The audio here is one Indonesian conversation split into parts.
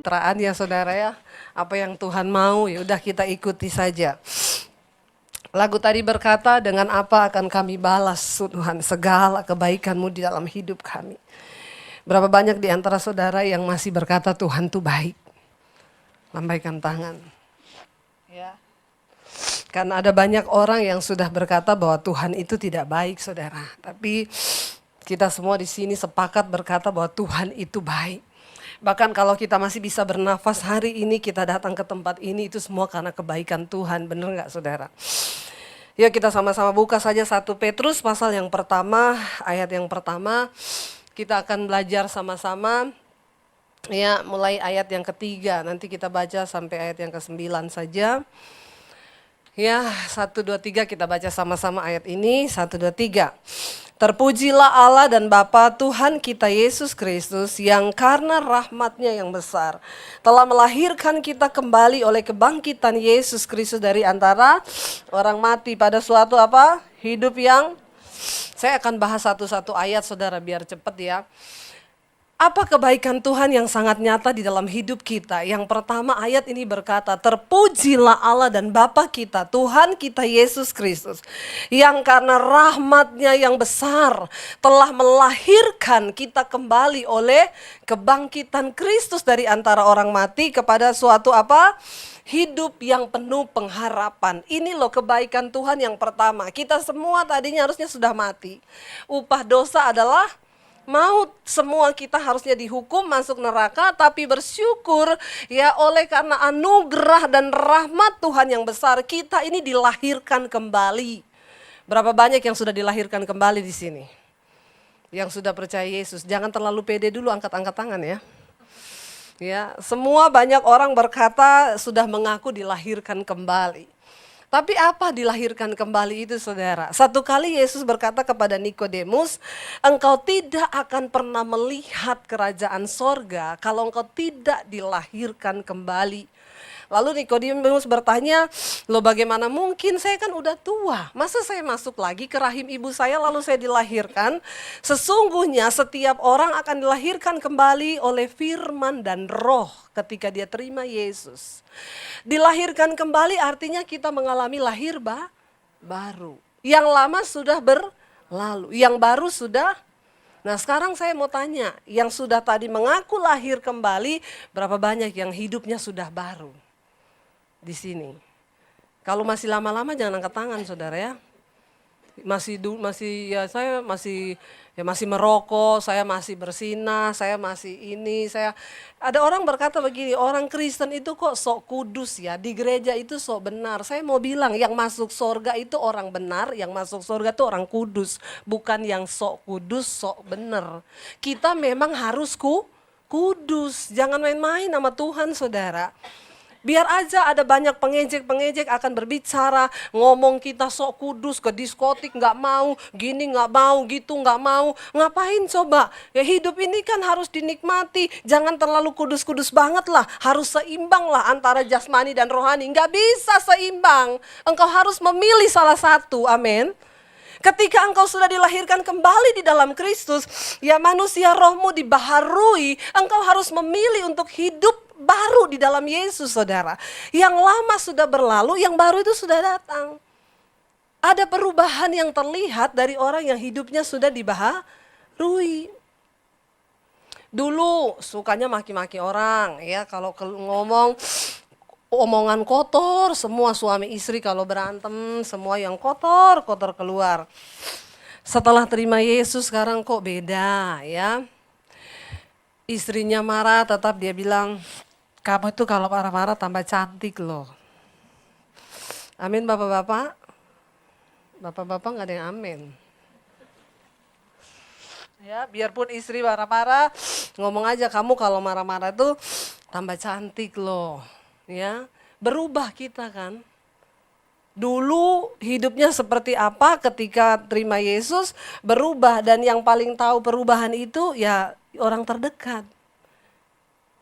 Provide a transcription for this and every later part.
Teraan ya saudara ya, apa yang Tuhan mau ya udah kita ikuti saja. Lagu tadi berkata, dengan apa akan kami balas Tuhan segala kebaikan-Mu di dalam hidup kami. Berapa banyak di antara saudara yang masih berkata Tuhan itu baik? Lambaikan tangan. Ya. Karena ada banyak orang yang sudah berkata bahwa Tuhan itu tidak baik saudara. Tapi kita semua di sini sepakat berkata bahwa Tuhan itu baik. Bahkan kalau kita masih bisa bernafas hari ini, kita datang ke tempat ini, itu semua karena kebaikan Tuhan. Benar nggak saudara? Ya kita sama-sama buka saja 1 Petrus pasal yang pertama, ayat yang pertama. Kita akan belajar sama-sama. Ya mulai ayat yang ketiga, nanti kita baca sampai ayat yang ke-9 saja. Ya 1, 2, 3 kita baca sama-sama ayat ini, 1, 2, 3. Terpujilah Allah dan Bapa Tuhan kita Yesus Kristus yang karena rahmat-Nya yang besar telah melahirkan kita kembali oleh kebangkitan Yesus Kristus dari antara orang mati pada suatu apa? Hidup yang, saya akan bahas satu-satu ayat saudara biar cepat ya. Apa kebaikan Tuhan yang sangat nyata di dalam hidup kita? Yang pertama ayat ini berkata, terpujilah Allah dan Bapa kita, Tuhan kita Yesus Kristus, yang karena rahmat-Nya yang besar telah melahirkan kita kembali oleh kebangkitan Kristus dari antara orang mati kepada suatu apa? Hidup yang penuh pengharapan. Ini loh kebaikan Tuhan yang pertama. Kita semua tadinya harusnya sudah mati. Upah dosa adalah maut, semua kita harusnya dihukum masuk neraka, tapi bersyukur ya oleh karena anugerah dan rahmat Tuhan yang besar kita ini dilahirkan kembali. Berapa banyak yang sudah dilahirkan kembali di sini? Yang sudah percaya Yesus, jangan terlalu pede dulu, angkat-angkat tangan ya. Ya, semua banyak orang berkata sudah mengaku dilahirkan kembali. Tapi apa dilahirkan kembali itu saudara? Satu kali Yesus berkata kepada Nikodemus, engkau tidak akan pernah melihat kerajaan sorga kalau engkau tidak dilahirkan kembali. Lalu Nikodemus bertanya, loh bagaimana mungkin, saya kan udah tua, masa saya masuk lagi ke rahim ibu saya lalu saya dilahirkan? Sesungguhnya setiap orang akan dilahirkan kembali oleh firman dan roh ketika dia terima Yesus. Dilahirkan kembali artinya kita mengalami lahir baru. Yang lama sudah berlalu, yang baru sudah. Nah sekarang saya mau tanya, yang sudah tadi mengaku lahir kembali, berapa banyak yang hidupnya sudah baru di sini? Kalau masih lama-lama jangan angkat tangan saudara ya. Masih ya saya masih merokok, saya masih bersinah, saya masih ini, ada orang berkata begini, orang Kristen itu kok sok kudus ya, di gereja itu sok benar. Saya mau bilang yang masuk surga itu orang benar, yang masuk surga itu orang kudus, bukan yang sok kudus, sok benar. Kita memang harus kudus, jangan main-main sama Tuhan saudara. Biar aja ada banyak pengejek-pengejek akan berbicara, ngomong kita sok kudus, ke diskotik nggak mau, gini nggak mau, gitu nggak mau. Ngapain coba? Ya hidup ini kan harus dinikmati, jangan terlalu kudus-kudus banget lah. Harus seimbang lah antara jasmani dan rohani, nggak bisa seimbang. Engkau harus memilih salah satu, amin. Ketika engkau sudah dilahirkan kembali di dalam Kristus, ya manusia rohmu dibaharui, engkau harus memilih untuk hidup baru di dalam Yesus saudara. Yang lama sudah berlalu, yang baru itu sudah datang. Ada perubahan yang terlihat dari orang yang hidupnya sudah dibaharui. Dulu sukanya maki-maki orang ya, kalau ngomong omongan kotor, semua suami istri kalau berantem, semua yang kotor keluar. Setelah terima Yesus sekarang kok beda ya. Istrinya marah tetap dia bilang, kamu itu kalau marah-marah tambah cantik loh. Amin bapak-bapak? Bapak-bapak gak ada yang amin. Ya, biarpun istri marah-marah, ngomong aja kamu kalau marah-marah itu tambah cantik loh. Ya, berubah kita kan. Dulu hidupnya seperti apa, ketika terima Yesus berubah, dan yang paling tahu perubahan itu ya orang terdekat.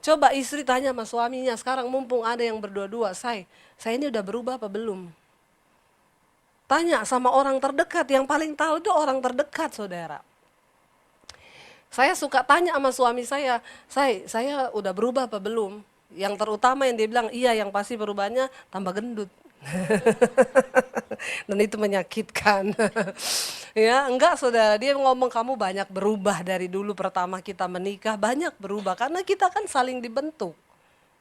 Coba istri tanya sama suaminya, sekarang mumpung ada yang berdua-dua, saya ini udah berubah apa belum? Tanya sama orang terdekat, yang paling tahu itu orang terdekat, saudara. Saya suka tanya sama suami saya udah berubah apa belum? Yang terutama yang dia bilang, iya yang pasti perubahannya tambah gendut. Dan itu menyakitkan. Ya, enggak saudara, dia ngomong kamu banyak berubah dari dulu pertama kita menikah, banyak berubah karena kita kan saling dibentuk.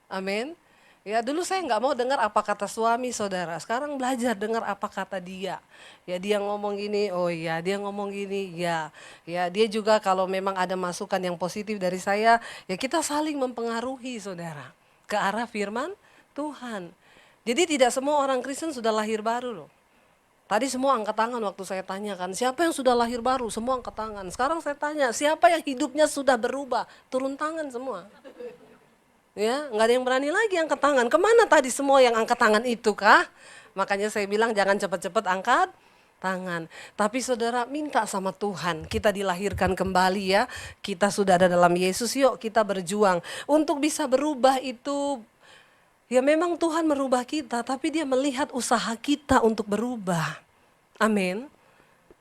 Amin. Ya dulu saya nggak mau dengar apa kata suami saudara, sekarang belajar dengar apa kata dia. Ya dia ngomong gini, oh iya dia ngomong gini, ya. Ya dia juga kalau memang ada masukan yang positif dari saya, ya kita saling mempengaruhi saudara ke arah firman Tuhan. Jadi tidak semua orang Kristen sudah lahir baru loh. Tadi semua angkat tangan waktu saya tanyakan, siapa yang sudah lahir baru? Semua angkat tangan. Sekarang saya tanya, siapa yang hidupnya sudah berubah? Turun tangan semua. Ya, nggak ada yang berani lagi angkat tangan. Kemana tadi semua yang angkat tangan itu kah? Makanya saya bilang jangan cepat-cepat angkat tangan. Tapi saudara minta sama Tuhan, kita dilahirkan kembali ya. Kita sudah ada dalam Yesus, yuk kita berjuang. Untuk bisa berubah itu, ya memang Tuhan merubah kita, tapi dia melihat usaha kita untuk berubah. Amin.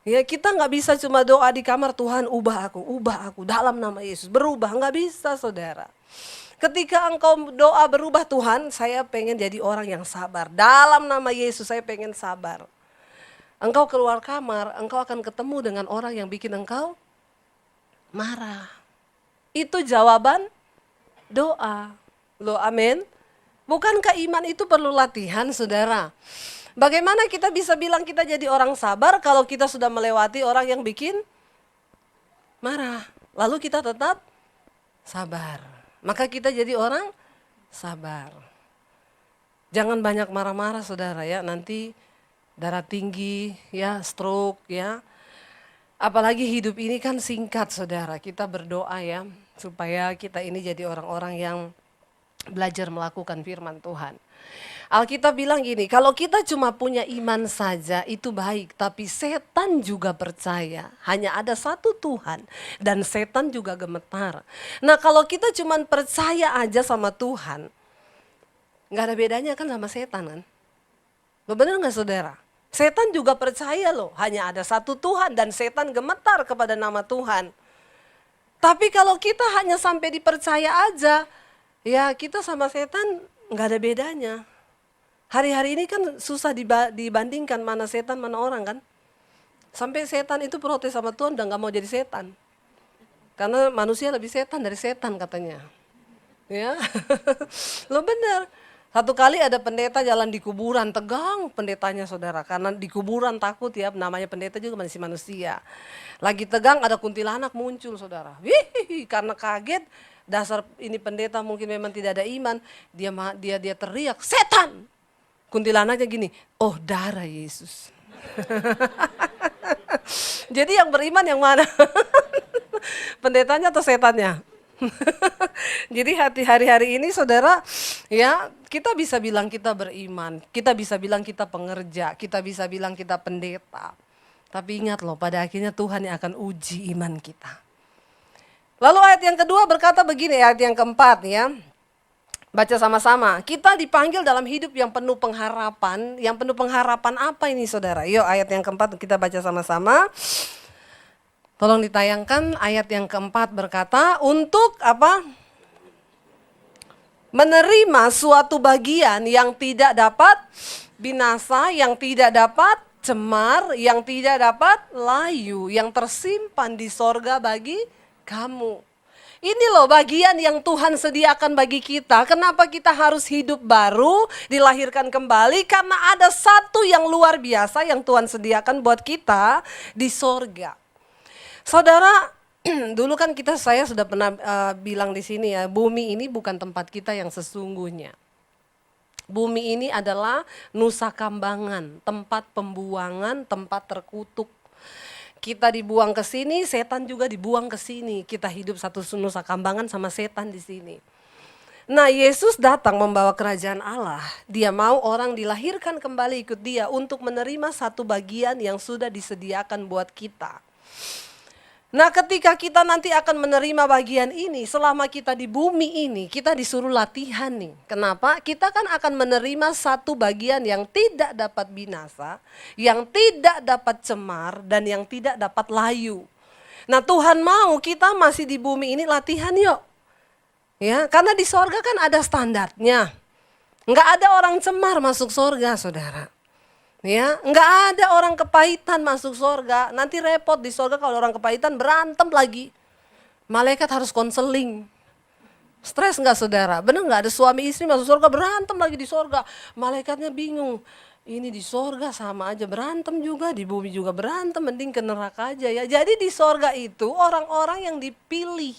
Ya kita nggak bisa cuma doa di kamar, Tuhan ubah aku dalam nama Yesus. Berubah, nggak bisa saudara. Ketika engkau doa berubah, Tuhan saya pengen jadi orang yang sabar. Dalam nama Yesus saya pengen sabar. Engkau keluar kamar, engkau akan ketemu dengan orang yang bikin engkau marah. Itu jawaban doa. Loh amin. Bukankah iman itu perlu latihan saudara? Bagaimana kita bisa bilang kita jadi orang sabar kalau kita sudah melewati orang yang bikin marah. Lalu kita tetap sabar. Maka kita jadi orang sabar. Jangan banyak marah-marah saudara ya, nanti darah tinggi ya, stroke ya. Apalagi hidup ini kan singkat saudara, kita berdoa ya supaya kita ini jadi orang-orang yang belajar melakukan firman Tuhan. Alkitab bilang gini, kalau kita cuma punya iman saja itu baik, tapi setan juga percaya. Hanya ada satu Tuhan dan setan juga gemetar. Nah kalau kita cuma percaya aja sama Tuhan, nggak ada bedanya kan sama setan kan? Benar nggak saudara? Setan juga percaya loh, hanya ada satu Tuhan dan setan gemetar kepada nama Tuhan. Tapi kalau kita hanya sampai dipercaya aja, ya kita sama setan nggak ada bedanya. Hari-hari ini kan susah dibandingkan mana setan mana orang kan. Sampai setan itu protes sama Tuhan dan gak mau jadi setan. Karena manusia lebih setan dari setan katanya. Ya, lo bener. Satu kali ada pendeta jalan di kuburan, tegang pendetanya saudara. Karena di kuburan takut ya, namanya pendeta juga masih manusia. Lagi tegang ada kuntilanak muncul saudara. Wih, karena kaget, dasar ini pendeta mungkin memang tidak ada iman. Dia teriak, setan! Kuntilanaknya gini, oh darah Yesus. Jadi yang beriman yang mana? Pendetanya atau setannya? Jadi hari-hari ini saudara, ya kita bisa bilang kita beriman, kita bisa bilang kita pengerja, kita bisa bilang kita pendeta. Tapi ingat loh, pada akhirnya Tuhan yang akan uji iman kita. Lalu ayat yang kedua berkata begini, ayat yang keempat ya. Baca sama-sama, kita dipanggil dalam hidup yang penuh pengharapan. Yang penuh pengharapan apa ini saudara? Yuk ayat yang keempat kita baca sama-sama. Tolong ditayangkan ayat yang keempat berkata, untuk apa? Menerima suatu bagian yang tidak dapat binasa, yang tidak dapat cemar, yang tidak dapat layu, yang tersimpan di sorga bagi kamu. Ini loh bagian yang Tuhan sediakan bagi kita. Kenapa kita harus hidup baru, dilahirkan kembali? Karena ada satu yang luar biasa yang Tuhan sediakan buat kita di sorga. Saudara, dulu kan saya sudah pernah bilang di sini ya, bumi ini bukan tempat kita yang sesungguhnya. Bumi ini adalah nusa kambangan, tempat pembuangan, tempat terkutuk. Kita dibuang ke sini, setan juga dibuang ke sini. Kita hidup satu nusa kambangan sama setan di sini. Nah, Yesus datang membawa kerajaan Allah. Dia mau orang dilahirkan kembali ikut dia untuk menerima satu bagian yang sudah disediakan buat kita. Nah, ketika kita nanti akan menerima bagian ini, selama kita di bumi ini, kita disuruh latihan nih. Kenapa? Kita kan akan menerima satu bagian yang tidak dapat binasa, yang tidak dapat cemar, dan yang tidak dapat layu. Nah, Tuhan mau kita masih di bumi ini latihan yuk. Ya, karena di sorga kan ada standarnya. Enggak ada orang cemar masuk sorga, saudara. Ya, nggak ada orang kepahitan masuk sorga. Nanti repot di sorga kalau orang kepahitan berantem lagi. Malaikat harus konseling. Stres nggak saudara? Bener nggak ada suami istri masuk sorga berantem lagi di sorga. Malaikatnya bingung. Ini di sorga sama aja berantem juga, di bumi juga berantem, mending ke neraka aja ya. Jadi di sorga itu orang-orang yang dipilih.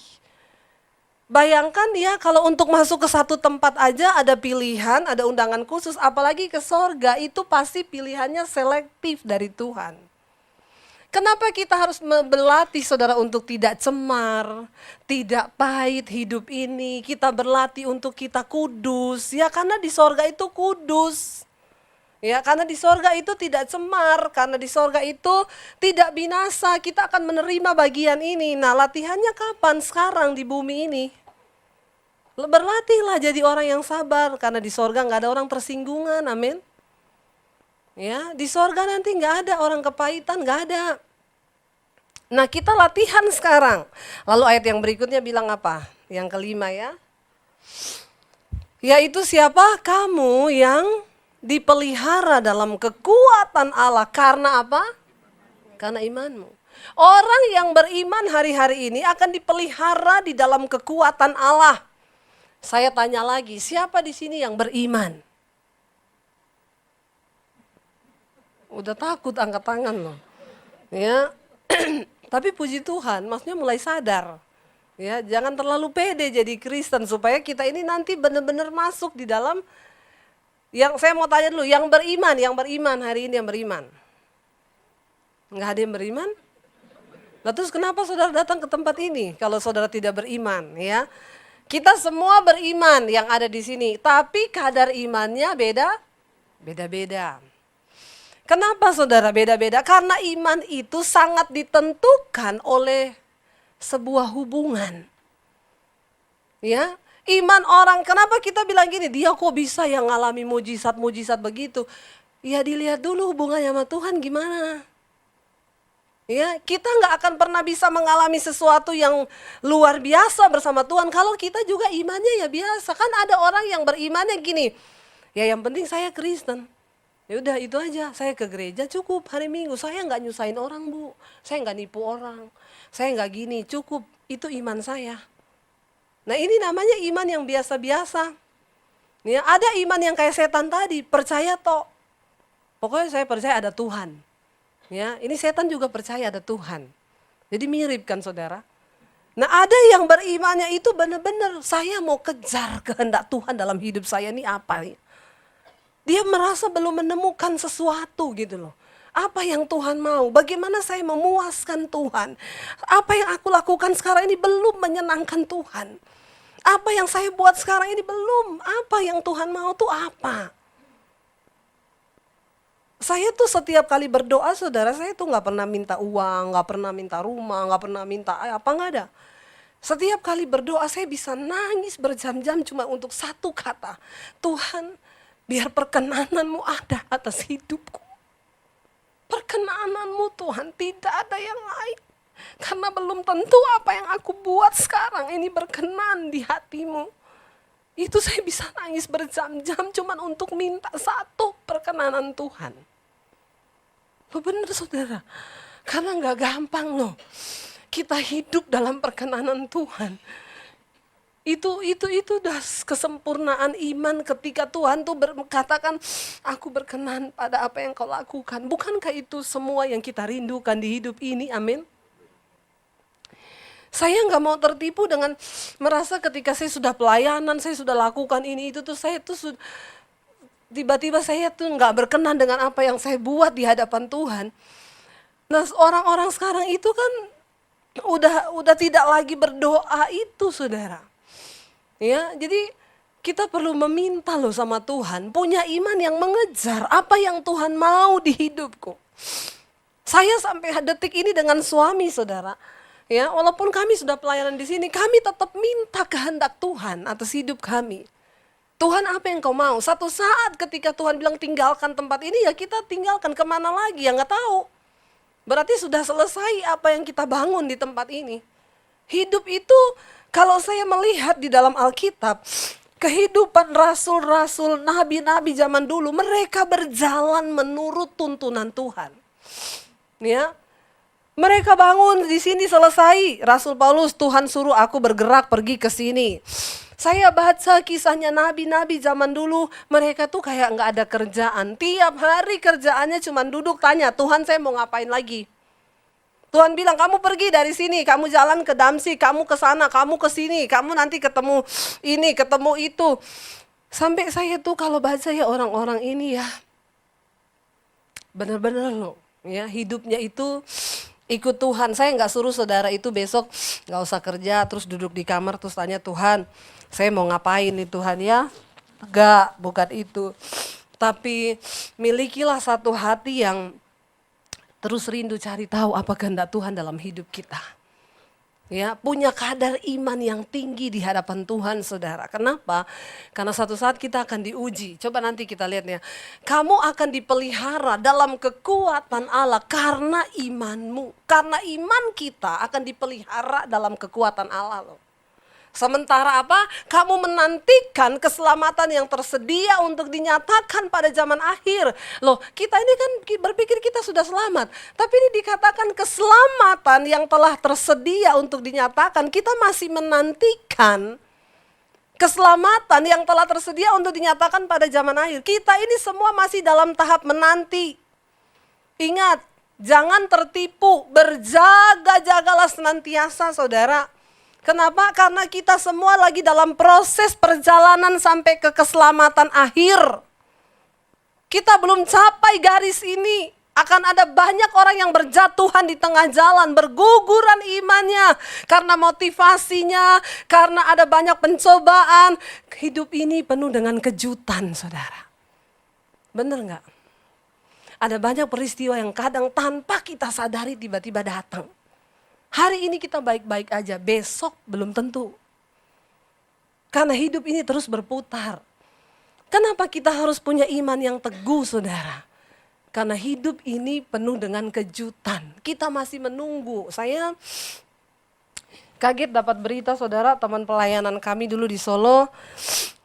Bayangkan ya kalau untuk masuk ke satu tempat aja ada pilihan, ada undangan khusus, apalagi ke sorga itu pasti pilihannya selektif dari Tuhan. Kenapa kita harus berlatih saudara untuk tidak cemar, tidak pahit hidup ini, kita berlatih untuk kita kudus, ya karena di sorga itu kudus. Ya, karena di sorga itu tidak cemar, karena di sorga itu tidak binasa, kita akan menerima bagian ini. Nah, latihannya kapan? Sekarang di bumi ini. Berlatihlah jadi orang yang sabar, karena di sorga nggak ada orang tersinggungan, amin. Ya, di sorga nanti nggak ada orang kepahitan, nggak ada. Nah, kita latihan sekarang. Lalu ayat yang berikutnya bilang apa? Yang kelima ya. Yaitu siapa? Kamu yang dipelihara dalam kekuatan Allah. Karena apa? Karena imanmu. Orang yang beriman hari-hari ini akan dipelihara di dalam kekuatan Allah. Saya tanya lagi, siapa di sini yang beriman? Udah takut angkat tangan loh. Ya. Tapi puji Tuhan, maksudnya mulai sadar. Ya, jangan terlalu pede jadi Kristen supaya kita ini nanti benar-benar masuk di dalam yang saya mau tanya dulu, yang beriman hari ini yang beriman. Enggak ada yang beriman? Nah, terus kenapa saudara datang ke tempat ini kalau saudara tidak beriman, ya? Kita semua beriman yang ada di sini, tapi kadar imannya beda-beda. Kenapa saudara beda-beda? Karena iman itu sangat ditentukan oleh sebuah hubungan. Ya, iman orang, kenapa kita bilang gini, dia kok bisa yang ngalami mujizat-mujizat begitu? Ya dilihat dulu hubungannya sama Tuhan gimana. Ya, kita nggak akan pernah bisa mengalami sesuatu yang luar biasa bersama Tuhan kalau kita juga imannya ya biasa. Kan ada orang yang berimannya gini, ya yang penting saya Kristen. Ya udah itu aja, saya ke gereja cukup hari Minggu, saya nggak nyusahin orang bu, saya nggak nipu orang, saya nggak gini, cukup itu iman saya. Nah ini namanya iman yang biasa-biasa. Ya, ada iman yang kayak setan tadi, percaya toh, pokoknya saya percaya ada Tuhan. Ya, ini setan juga percaya ada Tuhan. Jadi mirip kan saudara? Nah ada yang berimannya itu benar-benar saya mau kejar kehendak Tuhan dalam hidup saya ini apa nih? Dia merasa belum menemukan sesuatu gitu loh. Apa yang Tuhan mau? Bagaimana saya memuaskan Tuhan? Apa yang aku lakukan sekarang ini belum menyenangkan Tuhan. Apa yang saya buat sekarang ini belum. Apa yang Tuhan mau tuh apa? Saya tuh setiap kali berdoa saudara, saya tuh gak pernah minta uang, gak pernah minta rumah, gak pernah minta apa, gak ada. Setiap kali berdoa saya bisa nangis berjam-jam cuma untuk satu kata. Tuhan, biar perkenananmu ada atas hidupku. Perkenananmu Tuhan, tidak ada yang lain. Karena belum tentu apa yang aku buat sekarang ini berkenan di hatimu. Itu saya bisa nangis berjam-jam cuma untuk minta satu perkenanan Tuhan. Loh bener saudara, karena gak gampang loh. Kita hidup dalam perkenanan Tuhan. Itu udah kesempurnaan iman ketika Tuhan tuh katakan aku berkenan pada apa yang kau lakukan. Bukankah itu semua yang kita rindukan di hidup ini, amin? Saya nggak mau tertipu dengan merasa ketika saya sudah pelayanan, saya sudah lakukan ini itu tuh saya tuh tiba-tiba saya tuh nggak berkenan dengan apa yang saya buat di hadapan Tuhan. Nah orang-orang sekarang itu kan udah tidak lagi berdoa itu saudara. Ya jadi kita perlu meminta loh sama Tuhan, punya iman yang mengejar apa yang Tuhan mau di hidupku. Saya sampai detik ini dengan suami saudara. Ya, walaupun kami sudah pelayanan di sini, kami tetap minta kehendak Tuhan atas hidup kami. Tuhan, apa yang kau mau? Satu saat ketika Tuhan bilang tinggalkan tempat ini, ya kita tinggalkan. Kemana lagi? Ya nggak tahu. Berarti sudah selesai apa yang kita bangun di tempat ini. Hidup itu, kalau saya melihat di dalam Alkitab, kehidupan rasul-rasul, nabi-nabi zaman dulu, mereka berjalan menurut tuntunan Tuhan. Ya, mereka bangun di sini selesai. Rasul Paulus, Tuhan suruh aku bergerak pergi ke sini. Saya baca kisahnya nabi-nabi zaman dulu, mereka tuh kayak nggak ada kerjaan. Tiap hari kerjaannya cuma duduk tanya, Tuhan saya mau ngapain lagi? Tuhan bilang, kamu pergi dari sini, kamu jalan ke Damsyik, kamu ke sana, kamu ke sini, kamu nanti ketemu ini, ketemu itu. Sampai saya tuh kalau baca ya orang-orang ini ya, benar-benar loh, ya hidupnya itu ikut Tuhan. Saya nggak suruh saudara itu besok nggak usah kerja, terus duduk di kamar terus tanya Tuhan, saya mau ngapain nih Tuhan ya? Enggak, bukan itu. Tapi milikilah satu hati yang terus rindu cari tahu apa kehendak Tuhan dalam hidup kita. Ya, punya kadar iman yang tinggi di hadapan Tuhan, saudara. Kenapa? Karena satu saat kita akan diuji. Coba nanti kita lihat ya. Kamu akan dipelihara dalam kekuatan Allah karena imanmu. Karena iman kita akan dipelihara dalam kekuatan Allah loh. Sementara apa? Kamu menantikan keselamatan yang tersedia untuk dinyatakan pada zaman akhir. Loh, kita ini kan berpikir kita sudah selamat. Tapi ini dikatakan keselamatan yang telah tersedia untuk dinyatakan. Kita masih menantikan keselamatan yang telah tersedia untuk dinyatakan pada zaman akhir. Kita ini semua masih dalam tahap menanti. Ingat, jangan tertipu, berjaga-jagalah senantiasa saudara. Kenapa? Karena kita semua lagi dalam proses perjalanan sampai ke keselamatan akhir. Kita belum capai garis ini. Akan ada banyak orang yang berjatuhan di tengah jalan, berguguran imannya. Karena motivasinya, karena ada banyak pencobaan. Hidup ini penuh dengan kejutan, saudara. Benar nggak? Ada banyak peristiwa yang kadang tanpa kita sadari tiba-tiba datang. Hari ini kita baik-baik aja, besok belum tentu. Karena hidup ini terus berputar. Kenapa kita harus punya iman yang teguh, saudara? Karena hidup ini penuh dengan kejutan. Kita masih menunggu. Saya kaget dapat berita, saudara, teman pelayanan kami dulu di Solo.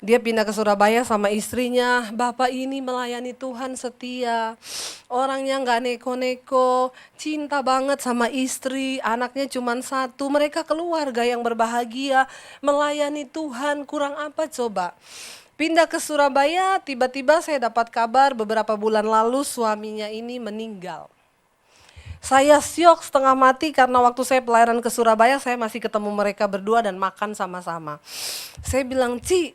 Dia pindah ke Surabaya sama istrinya. Bapak ini melayani Tuhan setia. Orangnya nggak neko-neko, cinta banget sama istri, anaknya cuma satu. Mereka keluarga yang berbahagia, melayani Tuhan, kurang apa coba. Pindah ke Surabaya, tiba-tiba saya dapat kabar beberapa bulan lalu suaminya ini meninggal. Saya syok setengah mati karena waktu saya pelayanan ke Surabaya, saya masih ketemu mereka berdua dan makan sama-sama. Saya bilang, Ci,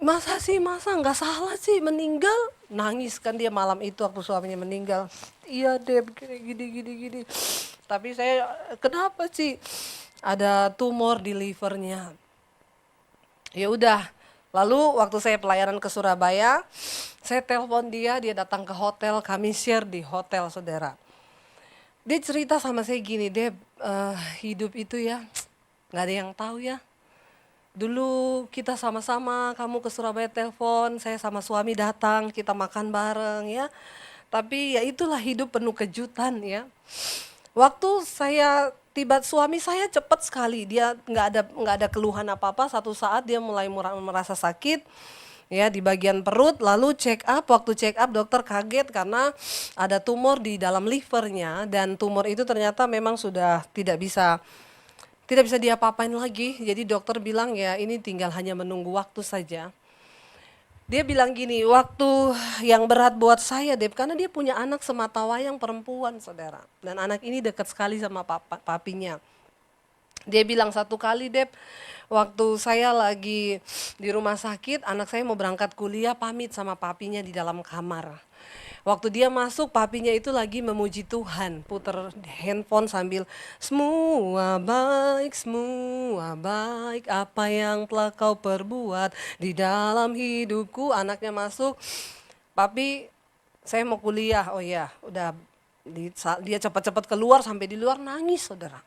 masa nggak salah sih meninggal? Nangis kan dia malam itu waktu suaminya meninggal. Iya Deb, gini. Tapi saya, kenapa sih? Ada tumor di livernya. Ya udah, lalu waktu saya pelayanan ke Surabaya, saya telepon dia datang ke hotel, kami share di hotel, saudara. Dia cerita sama saya gini, Deb, hidup itu ya nggak ada yang tahu ya. Dulu kita sama-sama, kamu ke Surabaya telepon, saya sama suami datang, kita makan bareng ya. Tapi ya itulah hidup penuh kejutan ya. Waktu saya tiba, suami saya cepat sekali, dia nggak ada keluhan apa-apa. Satu saat dia mulai merasa sakit ya di bagian perut, lalu check up. Waktu check up dokter kaget karena ada tumor di dalam livernya dan tumor itu ternyata memang sudah tidak bisa diapa-apain lagi. Jadi dokter bilang ya ini tinggal hanya menunggu waktu saja. Dia bilang gini, waktu yang berat buat saya Deb, karena dia punya anak sematawayang perempuan, saudara. Dan anak ini dekat sekali sama papinya. Dia bilang satu kali, Deb, waktu saya lagi di rumah sakit, anak saya mau berangkat kuliah, pamit sama papinya di dalam kamar. Waktu dia masuk, papinya itu lagi memuji Tuhan, puter handphone sambil semua baik apa yang telah kau perbuat di dalam hidupku. Anaknya masuk, papi saya mau kuliah, oh ya udah Dia cepat-cepat keluar, sampai di luar nangis saudara.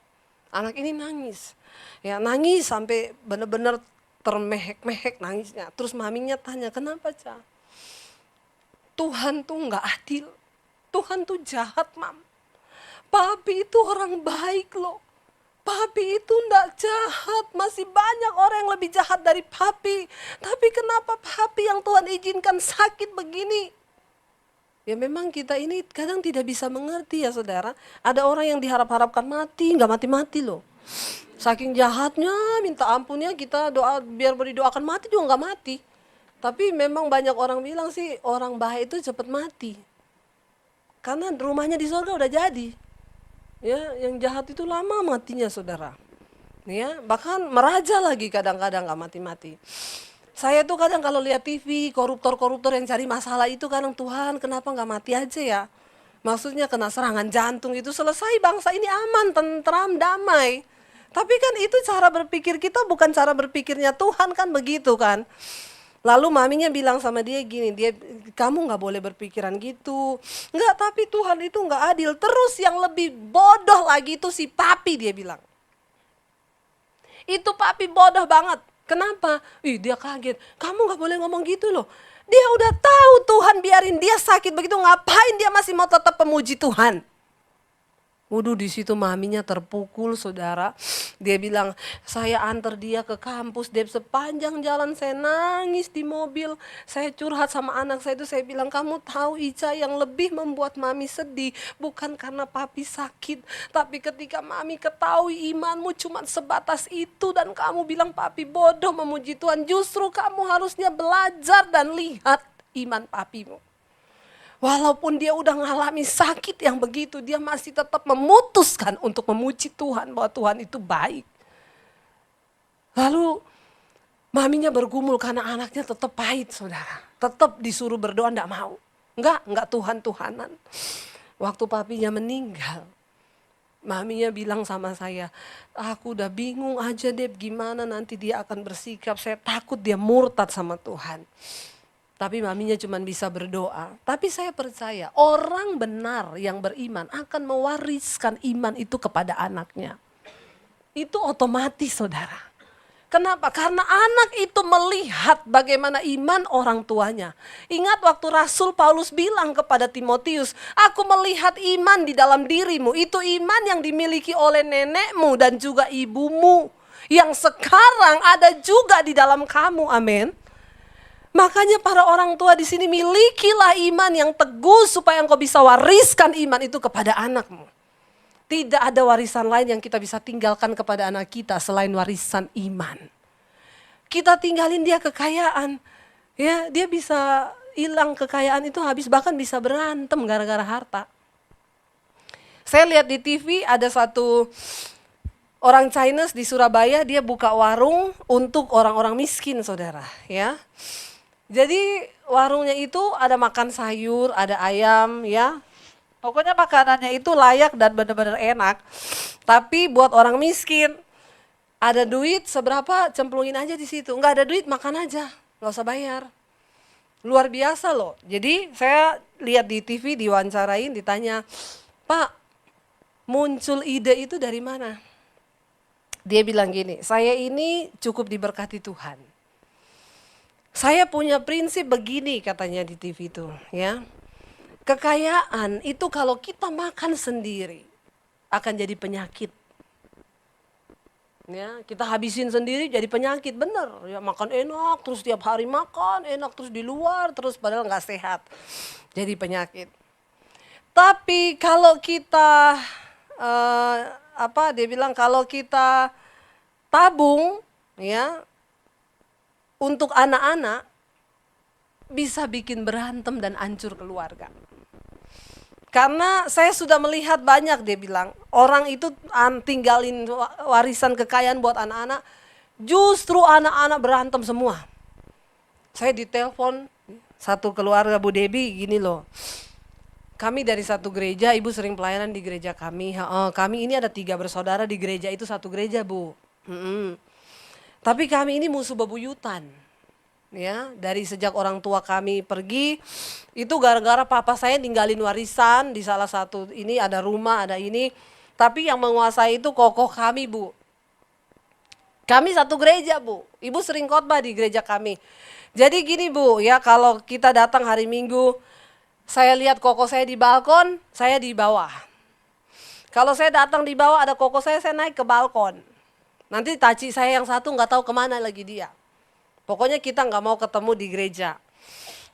Anak ini nangis. Ya nangis sampai benar-benar termehek-mehek nangisnya. Terus maminya tanya, kenapa Ca? Tuhan tuh nggak adil. Tuhan tuh jahat mam. Papi itu orang baik loh. Papi itu nggak jahat, masih banyak orang yang lebih jahat dari papi. Tapi kenapa papi yang Tuhan izinkan sakit begini? Ya memang kita ini kadang tidak bisa mengerti ya saudara. Ada orang yang diharap-harapkan mati, nggak mati-mati loh. Saking jahatnya, minta ampunnya kita doa biar didoakan mati juga nggak mati. Tapi memang banyak orang bilang sih orang baik itu cepat mati. Karena rumahnya di surga udah jadi. Ya, yang jahat itu lama matinya saudara. Ya, bahkan meraja lagi kadang-kadang nggak mati-mati. Saya tuh kadang kalau lihat TV, koruptor-koruptor yang cari masalah itu kadang Tuhan kenapa nggak mati aja ya? Maksudnya kena serangan jantung itu selesai bangsa ini aman, tentram, damai. Tapi kan itu cara berpikir kita bukan cara berpikirnya Tuhan kan begitu kan. Lalu maminya bilang sama dia gini, kamu nggak boleh berpikiran gitu. Nggak, tapi Tuhan itu nggak adil. Terus yang lebih bodoh lagi itu si papi dia bilang. Itu papi bodoh banget. Kenapa? Dia kaget. Kamu nggak boleh ngomong gitu loh. Dia udah tahu Tuhan biarin dia sakit begitu, ngapain dia masih mau tetap memuji Tuhan? Waduh, di situ maminya terpukul saudara. Dia bilang, saya antar dia ke kampus. Dia sepanjang jalan saya nangis di mobil. Saya curhat sama anak saya itu, saya bilang, kamu tahu Ica yang lebih membuat mami sedih bukan karena papi sakit. Tapi ketika mami ketahui imanmu cuma sebatas itu dan kamu bilang papi bodoh memuji Tuhan. Justru kamu harusnya belajar dan lihat iman papimu. Walaupun dia udah ngalami sakit yang begitu, dia masih tetap memutuskan untuk memuji Tuhan bahwa Tuhan itu baik. Lalu maminya bergumul karena anaknya tetap pahit saudara. Tetap disuruh berdoa enggak mau. Enggak Tuhan-Tuhanan. Waktu papinya meninggal, maminya bilang sama saya, aku udah bingung aja Deb gimana nanti dia akan bersikap. Saya takut dia murtad sama Tuhan. Tapi maminya cuma bisa berdoa. Tapi saya percaya orang benar yang beriman akan mewariskan iman itu kepada anaknya. Itu otomatis saudara. Kenapa? Karena anak itu melihat bagaimana iman orang tuanya. Ingat waktu Rasul Paulus bilang kepada Timotius, aku melihat iman di dalam dirimu. Itu iman yang dimiliki oleh nenekmu dan juga ibumu. Yang sekarang ada juga di dalam kamu, amin. Makanya para orang tua di sini milikilah iman yang teguh supaya engkau bisa wariskan iman itu kepada anakmu. Tidak ada warisan lain yang kita bisa tinggalkan kepada anak kita selain warisan iman. Kita tinggalin dia kekayaan, ya dia bisa hilang kekayaan itu habis, bahkan bisa berantem gara-gara harta. Saya lihat di TV ada satu orang Chinese di Surabaya, dia buka warung untuk orang-orang miskin saudara, ya. Jadi warungnya itu ada makan sayur, ada ayam ya. Pokoknya makanannya itu layak dan benar-benar enak. Tapi buat orang miskin, ada duit seberapa cemplungin aja di situ. Enggak ada duit makan aja, nggak usah bayar. Luar biasa loh. Jadi saya lihat di TV diwawancarain, ditanya, Pak, muncul ide itu dari mana? Dia bilang gini, saya ini cukup diberkati Tuhan. Saya punya prinsip begini katanya di TV itu ya. Kekayaan itu kalau kita makan sendiri akan jadi penyakit. Ya, kita habisin sendiri jadi penyakit, bener. Ya makan enak, terus tiap hari makan enak, terus di luar, terus padahal nggak sehat. Jadi penyakit. Tapi kalau kita dia bilang kalau kita tabung ya untuk anak-anak bisa bikin berantem dan hancur keluarga. Karena saya sudah melihat banyak, dia bilang, orang itu tinggalin warisan kekayaan buat anak-anak, justru anak-anak berantem semua. Saya ditelepon satu keluarga Bu Debi gini loh, kami dari satu gereja, ibu sering pelayanan di gereja kami. Kami ini ada 3 bersaudara di gereja itu, satu gereja Bu. Tapi kami ini musuh bebuyutan. Ya, dari sejak orang tua kami pergi, itu gara-gara papa saya ninggalin warisan di salah satu ini, ada rumah, ada ini. Tapi yang menguasai itu kokoh kami, Bu. Kami satu gereja, Bu. Ibu sering khotbah di gereja kami. Jadi gini, Bu, ya kalau kita datang hari Minggu, saya lihat koko saya di balkon, saya di bawah. Kalau saya datang di bawah ada koko saya naik ke balkon. Nanti taci saya yang satu nggak tahu kemana lagi dia. Pokoknya kita nggak mau ketemu di gereja.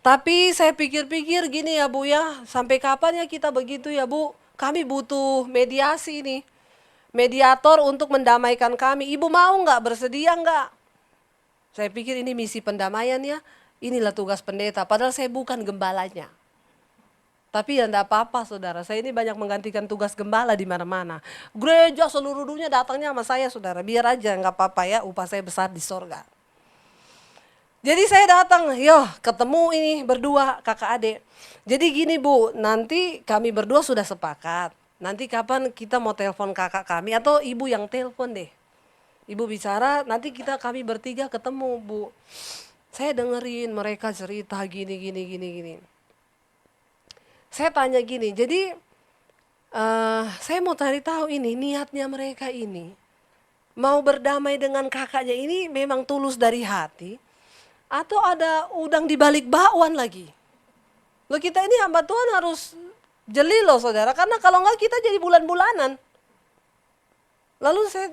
Tapi saya pikir-pikir gini ya Bu ya, sampai kapan ya kita begitu ya Bu? Kami butuh mediasi nih, mediator untuk mendamaikan kami. Ibu mau nggak, bersedia nggak? Saya pikir ini misi pendamaian ya, inilah tugas pendeta. Padahal saya bukan gembalanya. Tapi ya enggak apa-apa saudara, saya ini banyak menggantikan tugas gembala di mana-mana. Gereja seluruh dunia datangnya sama saya saudara, biar aja nggak apa-apa ya, upah saya besar di sorga. Jadi saya datang, ketemu ini berdua kakak adik. Jadi gini Bu, nanti kami berdua sudah sepakat. Nanti kapan kita mau telepon kakak kami atau ibu yang telepon deh. Ibu bicara, nanti kami bertiga ketemu Bu. Saya dengerin mereka cerita gini. Saya tanya gini, jadi saya mau cari tahu ini niatnya mereka ini. Mau berdamai dengan kakaknya ini memang tulus dari hati atau ada udang di balik bakwan lagi. Loh kita ini hamba Tuhan harus jeli loh saudara, karena kalau enggak kita jadi bulan-bulanan. Lalu saya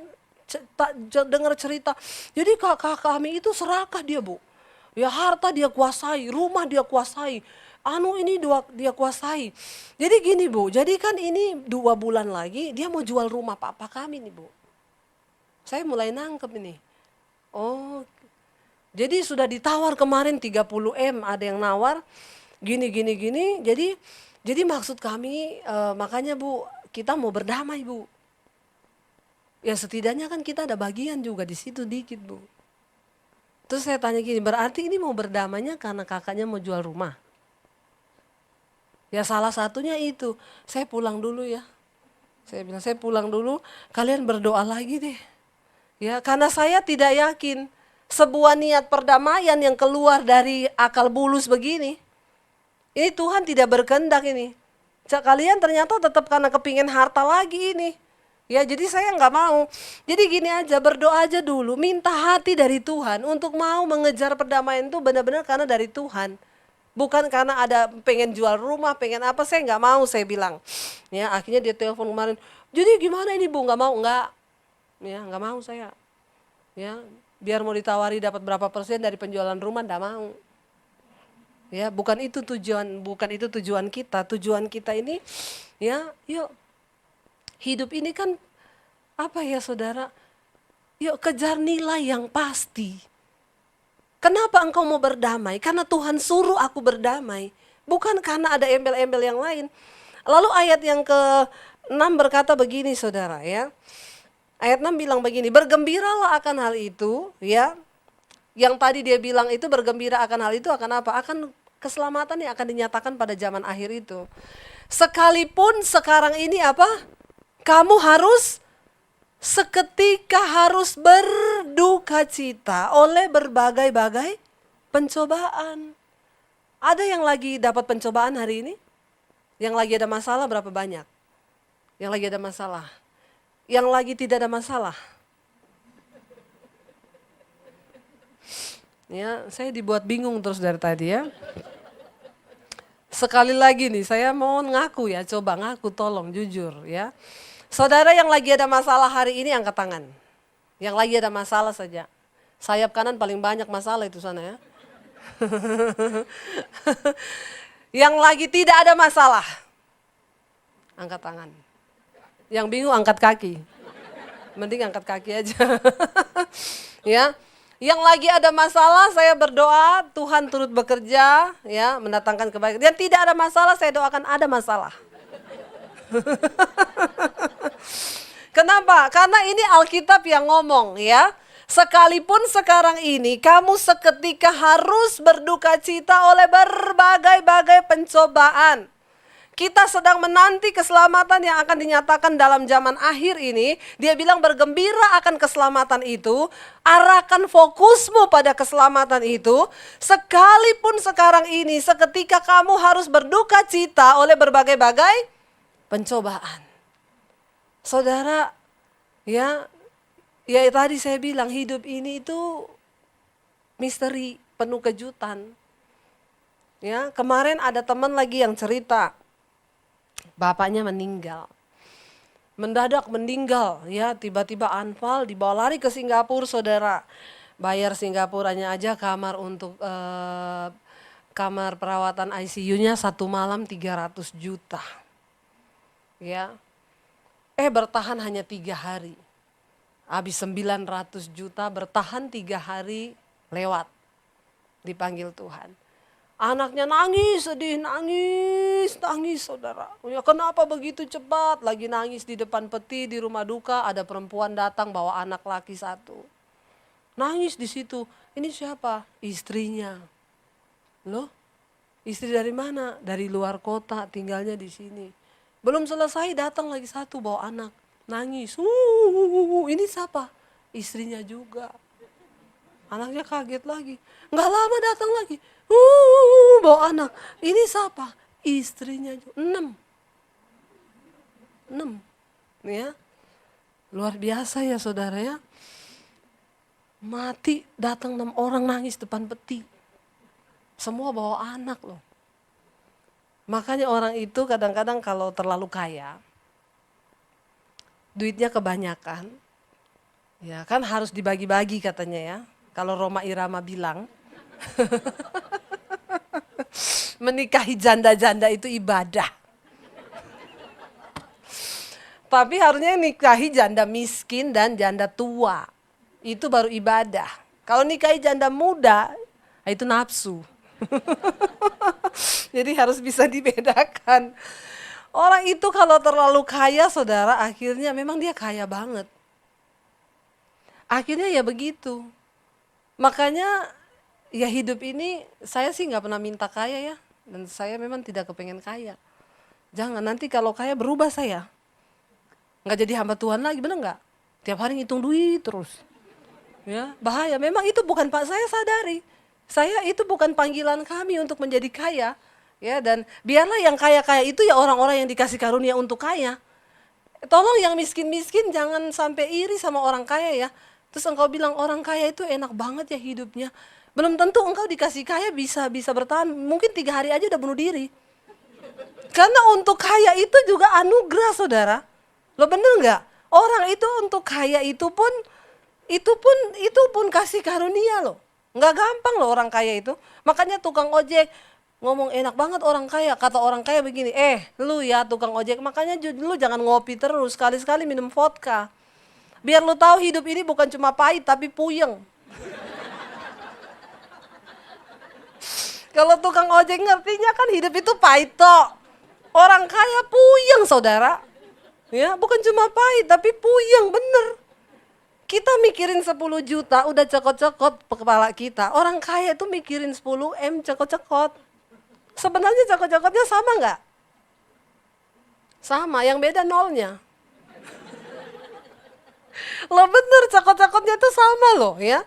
dengar cerita, jadi kakak kami itu serakah dia Bu. Ya harta dia kuasai, rumah dia kuasai. Ini dia kuasai. Jadi gini Bu, jadi kan ini 2 bulan lagi dia mau jual rumah papa kami nih Bu. Saya mulai nangkep ini. Oh, jadi sudah ditawar kemarin 30M, ada yang nawar gini. Jadi maksud kami makanya Bu, kita mau berdamai Bu. Ya setidaknya kan kita ada bagian juga di situ dikit Bu. Terus saya tanya gini, berarti ini mau berdamainya karena kakaknya mau jual rumah? Ya salah satunya itu, saya pulang dulu ya. Saya bilang saya pulang dulu, kalian berdoa lagi deh. Ya karena saya tidak yakin sebuah niat perdamaian yang keluar dari akal bulus begini. Ini Tuhan tidak berkehendak ini. Kalian ternyata tetap karena kepingin harta lagi ini. Ya jadi saya nggak mau. Jadi gini aja, berdoa aja dulu, minta hati dari Tuhan untuk mau mengejar perdamaian itu benar-benar karena dari Tuhan. Bukan karena ada pengen jual rumah, pengen apa, saya nggak mau, saya bilang. Ya akhirnya dia telepon kemarin, jadi gimana ini Bu, nggak mau, nggak. Ya nggak mau saya. Ya biar mau ditawari dapat berapa persen dari penjualan rumah, nggak mau. Ya bukan itu tujuan kita. Tujuan kita ini, ya yuk hidup ini kan apa ya saudara, yuk kejar nilai yang pasti. Kenapa engkau mau berdamai? Karena Tuhan suruh aku berdamai. Bukan karena ada embel-embel yang lain. Lalu ayat yang ke-6 berkata begini saudara ya. Ayat 6 bilang begini, bergembiralah akan hal itu ya. Yang tadi dia bilang itu bergembira akan hal itu akan apa? Akan keselamatan yang akan dinyatakan pada zaman akhir itu. Sekalipun sekarang ini apa? Kamu harus seketika harus berduka cita oleh berbagai-bagai pencobaan. Ada yang lagi dapat pencobaan hari ini? Yang lagi ada masalah berapa banyak? Yang lagi ada masalah. Yang lagi tidak ada masalah. Ya, saya dibuat bingung terus dari tadi ya. Sekali lagi nih, saya mau ngaku ya, coba ngaku tolong jujur ya. Saudara yang lagi ada masalah hari ini angkat tangan. Yang lagi ada masalah saja. Sayap kanan paling banyak masalah itu sana ya. Yang lagi tidak ada masalah, angkat tangan. Yang bingung angkat kaki. Mending angkat kaki aja. Ya. Yang lagi ada masalah saya berdoa Tuhan turut bekerja ya, mendatangkan kebaikan. Yang tidak ada masalah saya doakan ada masalah. Kenapa? Karena ini Alkitab yang ngomong ya. Sekalipun sekarang ini kamu seketika harus berduka cita oleh berbagai-bagai pencobaan. Kita sedang menanti keselamatan yang akan dinyatakan dalam zaman akhir ini. Dia bilang bergembira akan keselamatan itu. Arahkan fokusmu pada keselamatan itu. Sekalipun sekarang ini seketika kamu harus berduka cita oleh berbagai-bagai pencobaan. Saudara, ya tadi saya bilang hidup ini itu misteri, penuh kejutan. Ya, kemarin ada teman lagi yang cerita, bapaknya meninggal. Mendadak meninggal, ya tiba-tiba anfal, dibawa lari ke Singapura, saudara. Bayar Singapuranya aja kamar untuk kamar perawatan ICU-nya 1 malam 300 juta. Ya, bertahan hanya 3 hari. Habis 900 juta, bertahan 3 hari lewat. Dipanggil Tuhan. Anaknya nangis, sedih, nangis saudara. Ya kenapa begitu cepat? Lagi nangis di depan peti di rumah duka, ada perempuan datang bawa anak laki 1. Nangis di situ. Ini siapa? Istrinya. Loh? Istri dari mana? Dari luar kota, tinggalnya di sini. Belum selesai datang lagi 1 bawa anak. Nangis. Ini siapa? Istrinya juga. Anaknya kaget lagi. Nggak lama datang lagi. Bawa anak. Ini siapa? Istrinya juga. 6. Ya. Luar biasa ya saudara ya. Mati datang 6 orang nangis depan peti. Semua bawa anak loh. Makanya orang itu kadang-kadang kalau terlalu kaya, duitnya kebanyakan, ya kan harus dibagi-bagi katanya ya. Kalau Roma Irama bilang, menikahi janda-janda itu ibadah. Tapi harusnya nikahi janda miskin dan janda tua. Itu baru ibadah. Kalau nikahi janda muda, itu nafsu. Jadi harus bisa dibedakan. Orang itu kalau terlalu kaya saudara, akhirnya memang dia kaya banget. Akhirnya ya begitu. Makanya ya hidup ini saya sih nggak pernah minta kaya ya. Dan saya memang tidak kepengen kaya. Jangan nanti kalau kaya berubah saya. Nggak jadi hamba Tuhan lagi, bener nggak? Tiap hari ngitung duit terus. Ya, bahaya. Memang itu bukan Pak, saya sadari. Saya itu bukan panggilan kami untuk menjadi kaya. Ya, dan biarlah yang kaya-kaya itu ya orang-orang yang dikasih karunia untuk kaya. Tolong yang miskin-miskin jangan sampai iri sama orang kaya ya. Terus engkau bilang orang kaya itu enak banget ya hidupnya. Belum tentu engkau dikasih kaya bisa bertahan. Mungkin 3 hari aja udah bunuh diri. Karena untuk kaya itu juga anugerah saudara. Lo bener nggak? Orang itu untuk kaya itu pun kasih karunia loh. Nggak gampang loh orang kaya itu. Makanya tukang ojek ngomong enak banget orang kaya. Kata orang kaya begini, lu ya tukang ojek, makanya lu jangan ngopi terus, sekali-sekali minum vodka. Biar lu tahu hidup ini bukan cuma pahit tapi puyeng. Kalau tukang ojek ngertinya kan hidup itu pahit toh. Orang kaya puyeng saudara. Ya, bukan cuma pahit tapi puyeng bener. Kita mikirin 10 juta udah cekot-cekot kepala kita. Orang kaya itu mikirin 10 M cekot-cekot. Sebenarnya cekot-cekotnya sama nggak? Sama, yang beda nolnya. Lo bener cekot-cekotnya itu sama loh ya.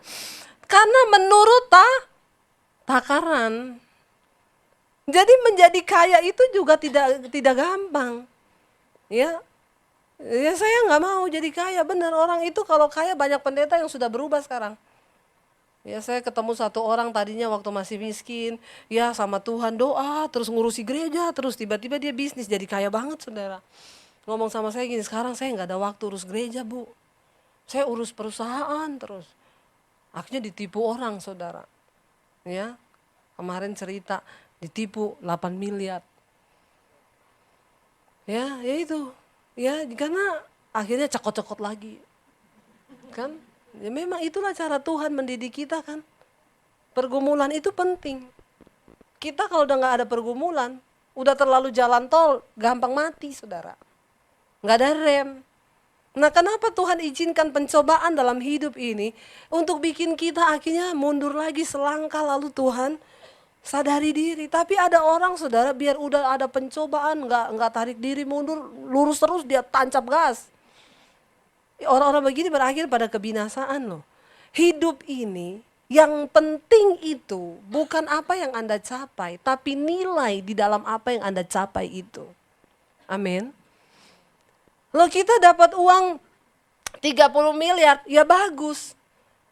Karena menurut takaran. Jadi menjadi kaya itu juga tidak gampang. Ya. Ya saya nggak mau jadi kaya, bener. Orang itu kalau kaya banyak pendeta yang sudah berubah sekarang. Ya saya ketemu 1 orang tadinya waktu masih miskin, ya sama Tuhan doa, terus ngurusi gereja, terus tiba-tiba dia bisnis jadi kaya banget saudara. Ngomong sama saya gini, sekarang saya nggak ada waktu urus gereja bu. Saya urus perusahaan terus. Akhirnya ditipu orang saudara. Ya, kemarin cerita ditipu 8 miliar. Ya itu. Ya, karena akhirnya cekot-cekot lagi. Kan? Ya memang itulah cara Tuhan mendidik kita kan. Pergumulan itu penting. Kita kalau udah gak ada pergumulan, udah terlalu jalan tol, gampang mati saudara. Gak ada rem. Nah kenapa Tuhan izinkan pencobaan dalam hidup ini? Untuk bikin kita akhirnya mundur lagi selangkah lalu Tuhan Sadari diri. Tapi ada orang saudara biar udah ada pencobaan nggak tarik diri mundur, lurus terus dia tancap gas. Orang-orang begini berakhir pada kebinasaan loh. Hidup ini yang penting itu bukan apa yang Anda capai, tapi nilai di dalam apa yang Anda capai itu. Amin. Loh kita dapat uang 30 miliar, ya bagus.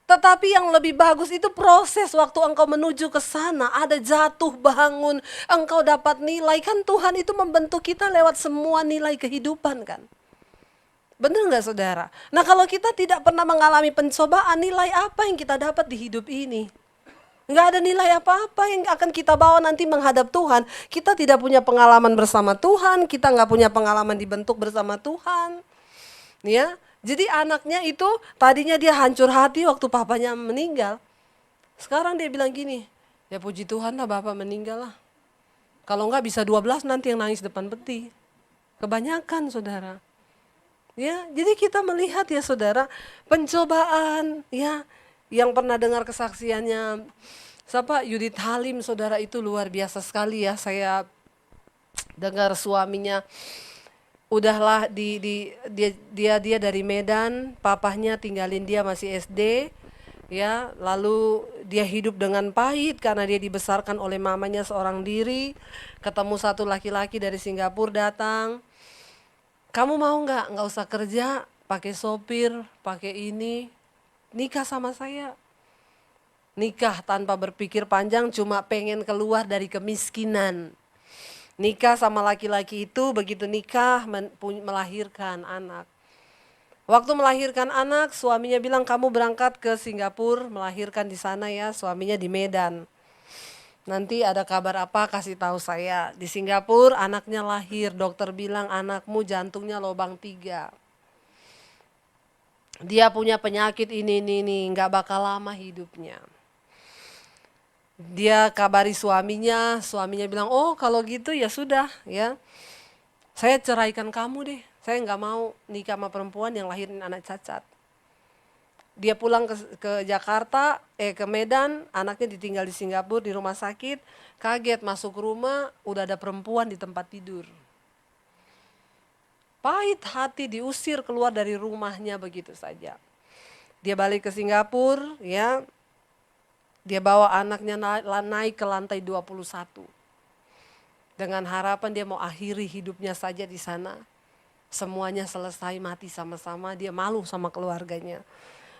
Tetapi yang lebih bagus itu proses waktu engkau menuju ke sana. Ada jatuh bangun, engkau dapat nilai. Kan Tuhan itu membentuk kita lewat semua nilai kehidupan kan. Benar nggak saudara? Nah kalau kita tidak pernah mengalami pencobaan, nilai apa yang kita dapat di hidup ini? Nggak ada nilai apa-apa yang akan kita bawa nanti menghadap Tuhan. Kita tidak punya pengalaman bersama Tuhan, kita nggak punya pengalaman dibentuk bersama Tuhan. Ya, jadi anaknya itu tadinya dia hancur hati waktu papanya meninggal. Sekarang dia bilang gini, ya puji Tuhan lah bapak meninggal lah. Kalau nggak bisa 12 nanti yang nangis depan peti. Kebanyakan saudara. Ya, jadi kita melihat ya saudara, pencobaan ya, yang pernah dengar kesaksiannya siapa Yudit Halim saudara itu luar biasa sekali ya. Saya dengar suaminya udahlah dia dari Medan, papahnya tinggalin dia masih SD ya, lalu dia hidup dengan pahit karena dia dibesarkan oleh mamanya seorang diri. Ketemu satu laki-laki dari Singapura datang, kamu mau nggak usah kerja, pakai sopir, pakai ini, nikah sama saya. Nikah tanpa berpikir panjang, cuma pengen keluar dari kemiskinan. Nikah sama laki-laki itu, begitu nikah melahirkan anak. Waktu melahirkan anak, suaminya bilang kamu berangkat ke Singapura, melahirkan di sana ya, suaminya di Medan. Nanti ada kabar apa kasih tahu saya. Di Singapura anaknya lahir, dokter bilang anakmu jantungnya lubang 3. Dia punya penyakit ini, nggak bakal lama hidupnya. Dia kabari suaminya bilang, oh kalau gitu ya sudah ya. Saya ceraikan kamu deh, saya nggak mau nikah sama perempuan yang lahirin anak cacat. Dia pulang ke Jakarta, ke Medan, anaknya ditinggal di Singapura di rumah sakit, kaget masuk rumah, udah ada perempuan di tempat tidur. Pahit hati diusir keluar dari rumahnya begitu saja. Dia balik ke Singapura, ya, dia bawa anaknya naik ke lantai 21. Dengan harapan dia mau akhiri hidupnya saja di sana. Semuanya selesai mati sama-sama, dia malu sama keluarganya.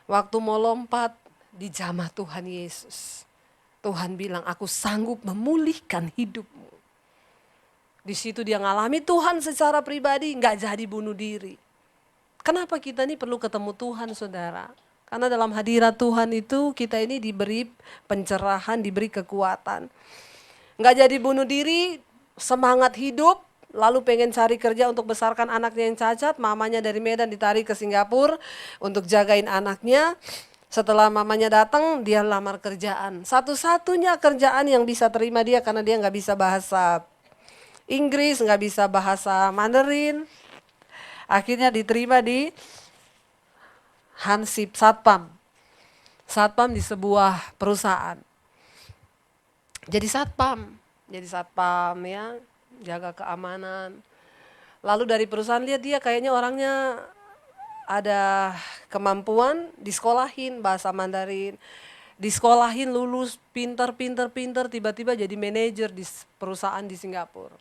Waktu mau lompat, dijamah Tuhan Yesus. Tuhan bilang, aku sanggup memulihkan hidupmu. Di situ dia ngalami Tuhan secara pribadi, nggak jadi bunuh diri. Kenapa kita ini perlu ketemu Tuhan saudara? Karena dalam hadirat Tuhan itu kita ini diberi pencerahan, diberi kekuatan. Nggak jadi bunuh diri, semangat hidup, lalu pengen cari kerja untuk besarkan anaknya yang cacat. Mamanya dari Medan ditarik ke Singapura untuk jagain anaknya. Setelah mamanya datang, dia lamar kerjaan. Satu-satunya kerjaan yang bisa terima dia karena dia nggak bisa bahasa Inggris, nggak bisa bahasa Mandarin. Akhirnya diterima di Hansip Satpam. Satpam di sebuah perusahaan. Jadi satpam ya, jaga keamanan. Lalu dari perusahaan lihat dia kayaknya orangnya ada kemampuan, disekolahin bahasa Mandarin. Disekolahin lulus, pinter, tiba-tiba jadi manajer di perusahaan di Singapura.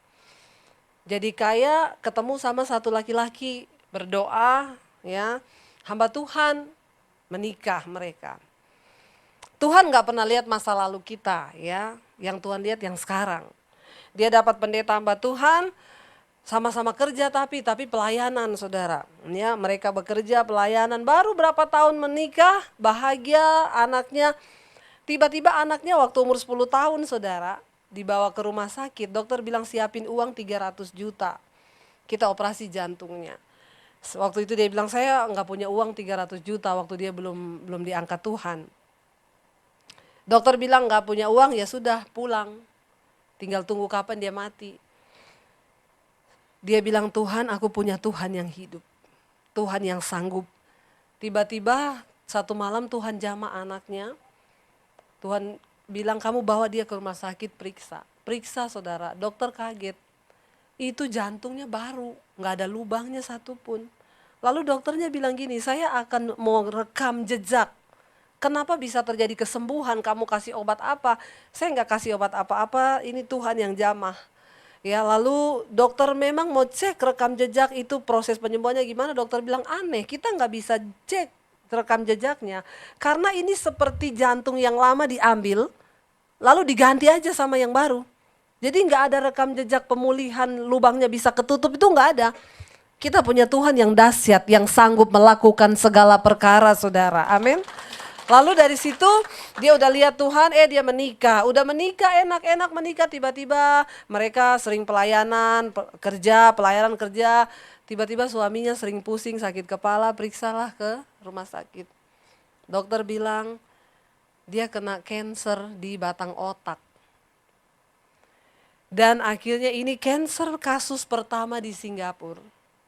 Jadi kayak ketemu sama satu laki-laki, berdoa ya, hamba Tuhan, menikah mereka. Tuhan gak pernah lihat masa lalu kita ya, yang Tuhan lihat yang sekarang. Dia dapat pendeta hamba Tuhan, sama-sama kerja tapi pelayanan saudara. Ya, mereka bekerja pelayanan, baru berapa tahun menikah, bahagia anaknya. Tiba-tiba anaknya waktu umur 10 tahun saudara, dibawa ke rumah sakit, dokter bilang siapin uang 300 juta. Kita operasi jantungnya. Waktu itu dia bilang saya nggak punya uang 300 juta waktu dia belum diangkat Tuhan. Dokter bilang nggak punya uang, ya sudah pulang. Tinggal tunggu kapan dia mati. Dia bilang Tuhan, aku punya Tuhan yang hidup. Tuhan yang sanggup. Tiba-tiba satu malam Tuhan jamah anaknya. Tuhan bilang kamu bawa dia ke rumah sakit periksa. Periksa saudara, dokter kaget. Itu jantungnya baru, nggak ada lubangnya satupun. Lalu dokternya bilang gini, saya akan mau rekam jejak. Kenapa bisa terjadi kesembuhan, kamu kasih obat apa? Saya nggak kasih obat apa-apa, ini Tuhan yang jamah. Ya, lalu dokter memang mau cek rekam jejak itu proses penyembuhannya gimana. Dokter bilang aneh, kita nggak bisa cek rekam jejaknya. Karena ini seperti jantung yang lama diambil, lalu diganti aja sama yang baru. Jadi nggak ada rekam jejak pemulihan lubangnya bisa ketutup, itu nggak ada. Kita punya Tuhan yang dahsyat, yang sanggup melakukan segala perkara saudara, amin. Lalu dari situ dia udah lihat Tuhan, dia menikah. Udah menikah, enak-enak menikah, tiba-tiba mereka sering pelayanan kerja. Tiba-tiba suaminya sering pusing, sakit kepala, periksalah ke rumah sakit. Dokter bilang dia kena cancer di batang otak. Dan akhirnya ini cancer kasus pertama di Singapura.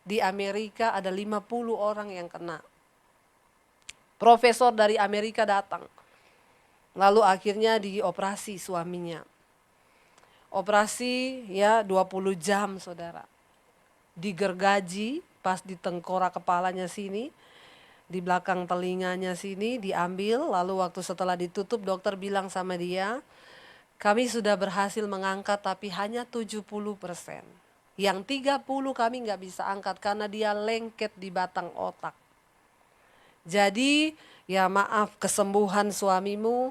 Di Amerika ada 50 orang yang kena. Profesor dari Amerika datang. Lalu akhirnya dioperasi suaminya. Operasi ya 20 jam saudara. Digergaji pas di tengkorak kepalanya sini. Di belakang telinganya sini diambil. Lalu waktu setelah ditutup dokter bilang sama dia, kami sudah berhasil mengangkat tapi hanya 70%. Yang 30 kami nggak bisa angkat karena dia lengket di batang otak. Jadi ya maaf, kesembuhan suamimu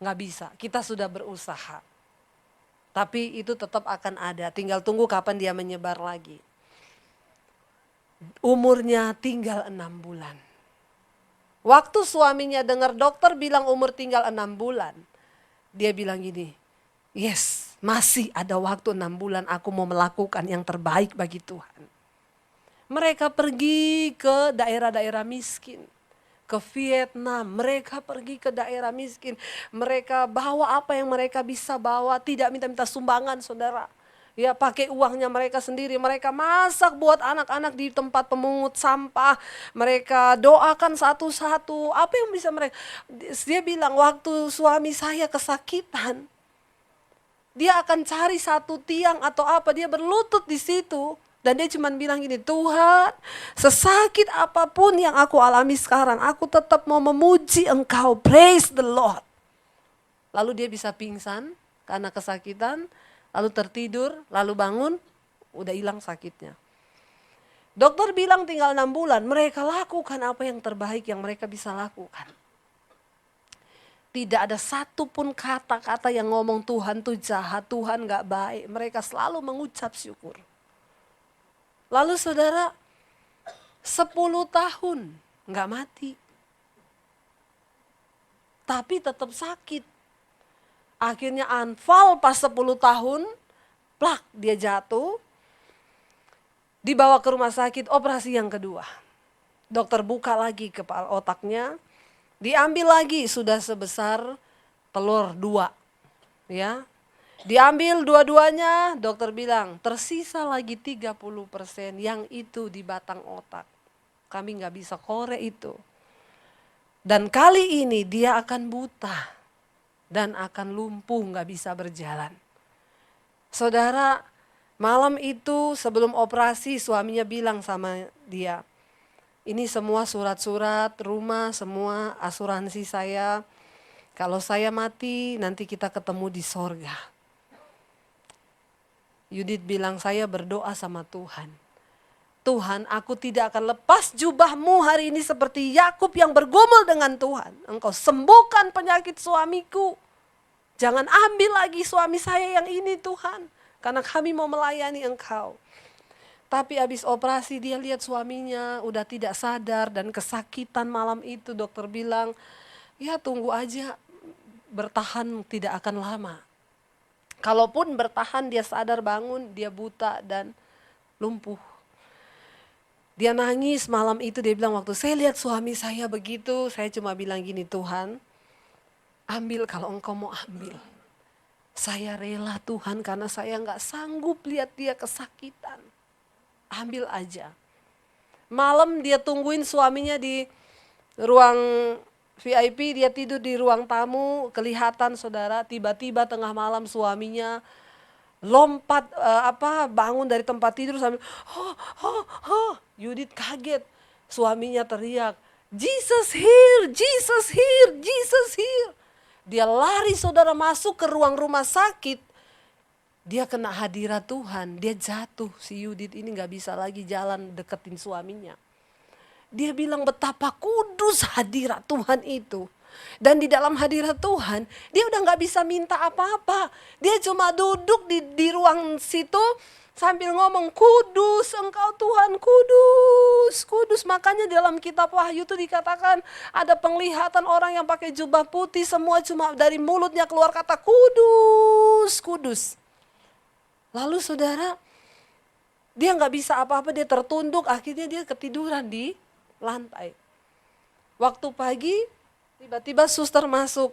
nggak bisa, kita sudah berusaha. Tapi itu tetap akan ada, tinggal tunggu kapan dia menyebar lagi. Umurnya tinggal 6 bulan. Waktu suaminya dengar dokter bilang umur tinggal 6 bulan. Dia bilang gini, yes masih ada waktu 6 bulan aku mau melakukan yang terbaik bagi Tuhan. Mereka pergi ke daerah-daerah miskin, ke Vietnam, mereka pergi ke daerah miskin. Mereka bawa apa yang mereka bisa bawa, tidak minta-minta sumbangan saudara. Ya pakai uangnya mereka sendiri, mereka masak buat anak-anak di tempat pemungut sampah. Mereka doakan satu-satu, apa yang bisa mereka. Dia bilang waktu suami saya kesakitan, dia akan cari satu tiang atau apa, dia berlutut di situ. Dan dia cuma bilang gini, Tuhan sesakit apapun yang aku alami sekarang, aku tetap mau memuji Engkau, praise the Lord. Lalu dia bisa pingsan karena kesakitan, lalu tertidur, lalu bangun, udah hilang sakitnya. Dokter bilang tinggal 6 bulan, mereka lakukan apa yang terbaik yang mereka bisa lakukan. Tidak ada satupun kata-kata yang ngomong Tuhan tuh jahat, Tuhan gak baik. Mereka selalu mengucap syukur. Lalu saudara, 10 tahun nggak mati. Tapi tetap sakit. Akhirnya anfal pas 10 tahun, plak dia jatuh. Dibawa ke rumah sakit, operasi yang kedua. Dokter buka lagi kepala otaknya, diambil lagi sudah sebesar telur 2. Ya. Diambil dua-duanya, dokter bilang tersisa lagi 30% yang itu di batang otak. Kami nggak bisa korek itu. Dan kali ini dia akan buta dan akan lumpuh, nggak bisa berjalan. Saudara, malam itu sebelum operasi suaminya bilang sama dia, ini semua surat-surat, rumah, semua asuransi saya. Kalau saya mati nanti kita ketemu di sorga. Yudit bilang, saya berdoa sama Tuhan. Tuhan, aku tidak akan lepas jubahmu hari ini seperti Yakub yang bergumul dengan Tuhan. Engkau sembuhkan penyakit suamiku. Jangan ambil lagi suami saya yang ini Tuhan. Karena kami mau melayani Engkau. Tapi habis operasi dia lihat suaminya udah tidak sadar dan kesakitan malam itu. Dokter bilang, ya tunggu aja, bertahan tidak akan lama. Kalaupun bertahan dia sadar bangun, dia buta dan lumpuh. Dia nangis malam itu, dia bilang waktu saya lihat suami saya begitu, saya cuma bilang gini, Tuhan ambil kalau Engkau mau ambil. Saya rela Tuhan karena saya gak sanggup lihat dia kesakitan. Ambil aja. Malam dia tungguin suaminya di ruang VIP, dia tidur di ruang tamu, kelihatan saudara, tiba-tiba tengah malam suaminya lompat bangun dari tempat tidur sambil Yudit kaget, suaminya teriak, Jesus here, Jesus here, Jesus here. Dia lari saudara masuk ke ruang rumah sakit. Dia kena hadirat Tuhan, dia jatuh, si Yudit ini gak bisa lagi jalan deketin suaminya. Dia bilang betapa kudus hadirat Tuhan itu. Dan di dalam hadirat Tuhan, dia udah gak bisa minta apa-apa. Dia cuma duduk di ruang situ sambil ngomong, kudus engkau Tuhan, kudus, kudus. Makanya dalam kitab Wahyu itu dikatakan ada penglihatan orang yang pakai jubah putih, semua cuma dari mulutnya keluar kata kudus, kudus. Lalu saudara, dia gak bisa apa-apa, dia tertunduk, akhirnya dia ketiduran di lantai. Waktu pagi, tiba-tiba suster masuk.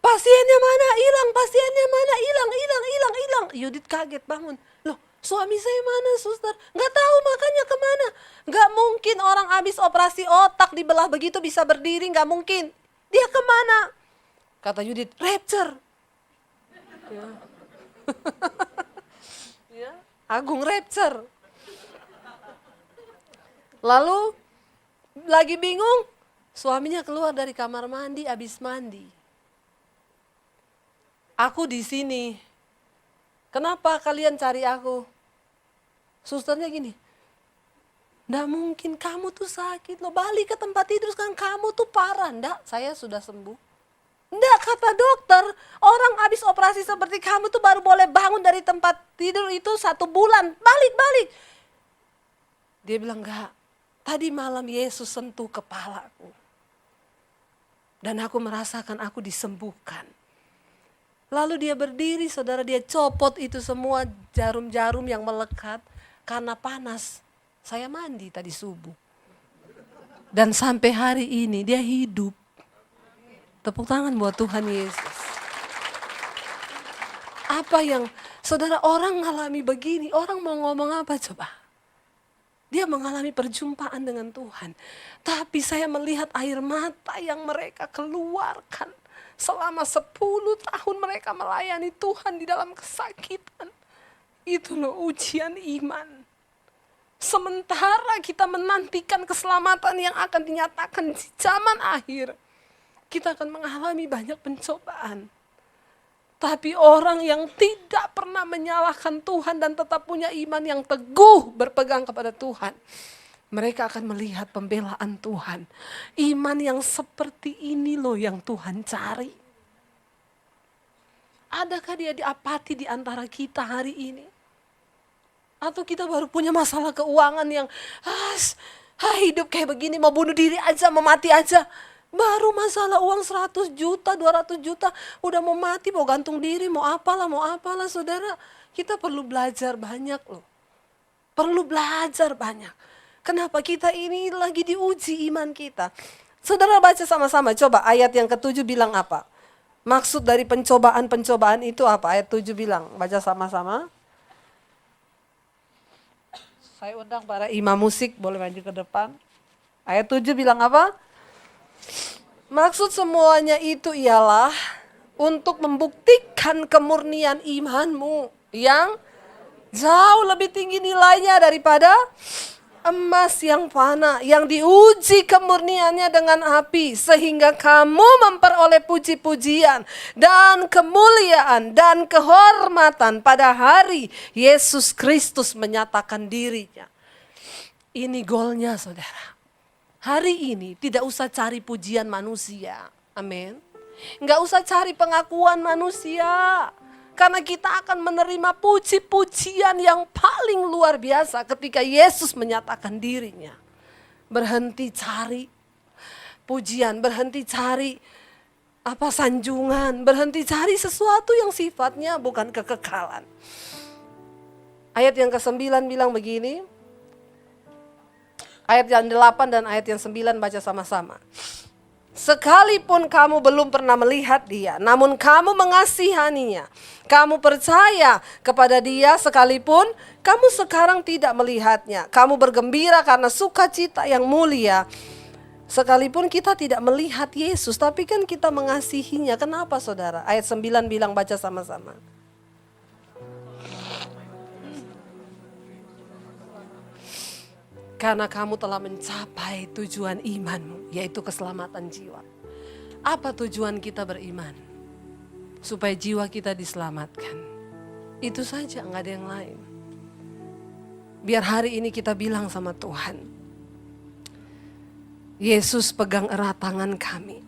Pasiennya mana? Hilang, pasiennya mana? Hilang. Yudit kaget bangun. Loh, suami saya mana suster? Gak tahu, makanya kemana? Gak mungkin orang habis operasi otak dibelah begitu bisa berdiri, gak mungkin. Dia kemana? Kata Yudit, rapture. Ya. Ya, Agung rapture. Lalu lagi bingung, suaminya keluar dari kamar mandi, habis mandi. Aku di sini. Kenapa kalian cari aku? Susternya gini, nggak mungkin kamu tuh sakit, lo balik ke tempat tidur sekarang, kamu tuh parah. Nggak, saya sudah sembuh. Nggak, kata dokter, orang habis operasi seperti kamu tuh baru boleh bangun dari tempat tidur itu 1 bulan, balik. Dia bilang, enggak. Tadi malam Yesus sentuh kepalaku. Dan aku merasakan aku disembuhkan. Lalu dia berdiri, saudara, dia copot itu semua jarum-jarum yang melekat. Karena panas, saya mandi tadi subuh. Dan sampai hari ini dia hidup. Tepuk tangan buat Tuhan Yesus. Apa yang, saudara, orang ngalami begini, orang mau ngomong apa coba? Dia mengalami perjumpaan dengan Tuhan. Tapi saya melihat air mata yang mereka keluarkan. Selama 10 tahun mereka melayani Tuhan di dalam kesakitan. Itu loh ujian iman. Sementara kita menantikan keselamatan yang akan dinyatakan di zaman akhir. Kita akan mengalami banyak pencobaan. Tapi orang yang tidak pernah menyalahkan Tuhan dan tetap punya iman yang teguh berpegang kepada Tuhan, mereka akan melihat pembelaan Tuhan. Iman yang seperti ini loh yang Tuhan cari. Adakah dia diapati di antara kita hari ini? Atau kita baru punya masalah keuangan yang hidup kayak begini, mau bunuh diri aja, mau mati aja. Baru masalah uang 100 juta, 200 juta, udah mau mati, mau gantung diri, mau apalah saudara. Kita perlu belajar banyak loh. Perlu belajar banyak. Kenapa kita ini lagi diuji iman kita? Saudara baca sama-sama, coba ayat yang ke-7 bilang apa? Maksud dari pencobaan-pencobaan itu apa? Ayat 7 bilang, baca sama-sama. Saya undang para imam musik, boleh maju ke depan. Ayat 7 bilang apa? Maksud semuanya itu ialah untuk membuktikan kemurnian imanmu yang jauh lebih tinggi nilainya daripada emas yang fana, yang diuji kemurniannya dengan api, sehingga kamu memperoleh puji-pujian dan kemuliaan dan kehormatan pada hari Yesus Kristus menyatakan dirinya. Ini goalnya saudara. Hari ini tidak usah cari pujian manusia. Amin. Enggak usah cari pengakuan manusia. Karena kita akan menerima puji-pujian yang paling luar biasa ketika Yesus menyatakan dirinya. Berhenti cari pujian, berhenti cari sanjungan, berhenti cari sesuatu yang sifatnya bukan kekekalan. Ayat yang ke-9 bilang begini. Ayat yang 8 dan ayat yang 9 baca sama-sama. Sekalipun kamu belum pernah melihat dia, namun kamu mengasihaninya. Kamu percaya kepada dia sekalipun kamu sekarang tidak melihatnya. Kamu bergembira karena sukacita yang mulia Sekalipun kita tidak melihat Yesus, tapi kan kita mengasihinya. Kenapa saudara? Ayat 9 bilang, baca sama-sama. Karena kamu telah mencapai tujuan imanmu, yaitu keselamatan jiwa. Apa tujuan kita beriman? Supaya jiwa kita diselamatkan. Itu saja, nggak ada yang lain. Biar hari ini kita bilang sama Tuhan, Yesus pegang erat tangan kami.